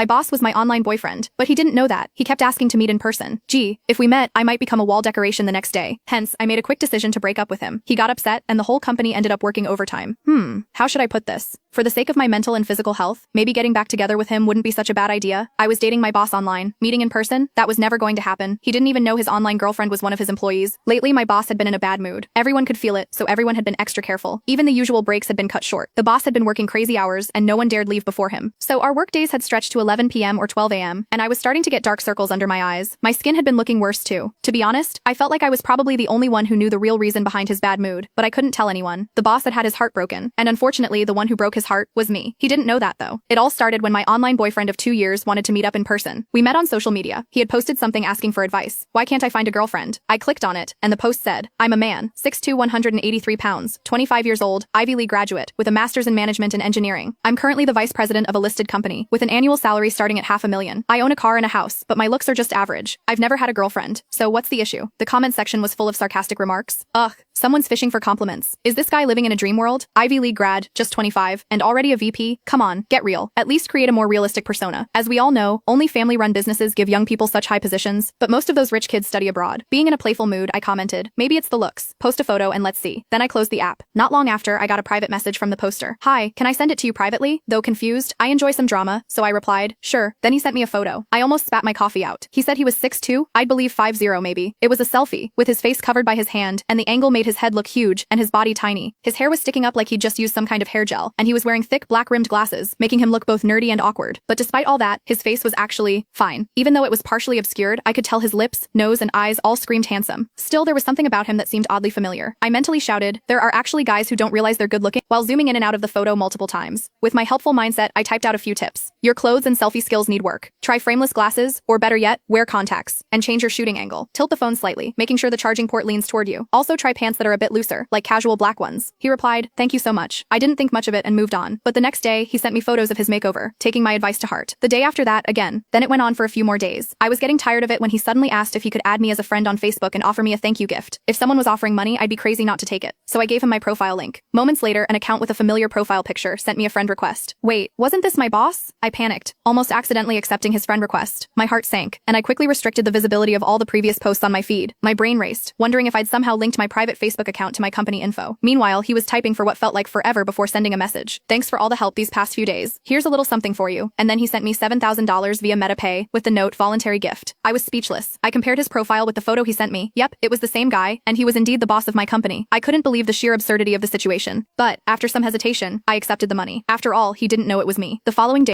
My boss was my online boyfriend, but he didn't know that. He kept asking to meet in person. Gee, if we met, I might become a wall decoration the next day. Hence, I made a quick decision to break up with him. He got upset, and the whole company ended up working overtime. How should I put this? For the sake of my mental and physical health, maybe getting back together with him wouldn't be such a bad idea. I was dating my boss online. Meeting in person? That was never going to happen. He didn't even know his online girlfriend was one of his employees. Lately, my boss had been in a bad mood. Everyone could feel it, so everyone had been extra careful. Even the usual breaks had been cut short. The boss had been working crazy hours, and no one dared leave before him. So our work days had stretched to 11 p.m. or 12 a.m., and I was starting to get dark circles under my eyes. My skin had been looking worse too. To be honest, I felt like I was probably the only one who knew the real reason behind his bad mood, but I couldn't tell anyone. The boss had had his heart broken, and unfortunately, the one who broke his heart was me. He didn't know that though. It all started when my online boyfriend of 2 years wanted to meet up in person. We met on social media. He had posted something asking for advice. Why can't I find a girlfriend? I clicked on it, and the post said, I'm a man, 6'2", 183 pounds, 25 years old, Ivy League graduate, with a master's in management and engineering. I'm currently the vice president of a listed company, with an annual salary starting at $500,000. I own a car and a house, but my looks are just average. I've never had a girlfriend. So what's the issue? The comment section was full of sarcastic remarks. Ugh, someone's fishing for compliments. Is this guy living in a dream world? Ivy League grad, just 25, and already a VP? Come on, get real. At least create a more realistic persona. As we all know, only family-run businesses give young people such high positions, but most of those rich kids study abroad. Being in a playful mood, I commented, maybe it's the looks. Post a photo and let's see. Then I closed the app. Not long after, I got a private message from the poster. Hi, can I send it to you privately? Though confused, I enjoy some drama, so I replied, sure. Then he sent me a photo. I almost spat my coffee out. He said he was 6'2", I'd believe 5'0" maybe. It was a selfie, with his face covered by his hand, and the angle made his head look huge, and his body tiny. His hair was sticking up like he'd just used some kind of hair gel, and he was wearing thick black-rimmed glasses, making him look both nerdy and awkward. But despite all that, his face was actually fine. Even though it was partially obscured, I could tell his lips, nose, and eyes all screamed handsome. Still, there was something about him that seemed oddly familiar. I mentally shouted, there are actually guys who don't realize they're good looking, while zooming in and out of the photo multiple times. With my helpful mindset, I typed out a few tips. Your clothes and selfie skills need work. Try frameless glasses, or better yet, wear contacts. And change your shooting angle. Tilt the phone slightly, making sure the charging port leans toward you. Also try pants that are a bit looser, like casual black ones. He replied, thank you so much. I didn't think much of it and moved on. But the next day, he sent me photos of his makeover, taking my advice to heart. The day after that, again. Then it went on for a few more days. I was getting tired of it when he suddenly asked if he could add me as a friend on Facebook and offer me a thank you gift. If someone was offering money, I'd be crazy not to take it. So I gave him my profile link. Moments later, an account with a familiar profile picture sent me a friend request. Wait, wasn't this my boss? I panicked, almost accidentally accepting his friend request. My heart sank, and I quickly restricted the visibility of all the previous posts on my feed. My brain raced, wondering if I'd somehow linked my private Facebook account to my company info. Meanwhile, he was typing for what felt like forever before sending a message. Thanks for all the help these past few days. Here's a little something for you. And then he sent me $7,000 via MetaPay, with the note voluntary gift. I was speechless. I compared his profile with the photo he sent me. Yep, it was the same guy, and he was indeed the boss of my company. I couldn't believe the sheer absurdity of the situation. But, after some hesitation, I accepted the money. After all, he didn't know it was me. The following day,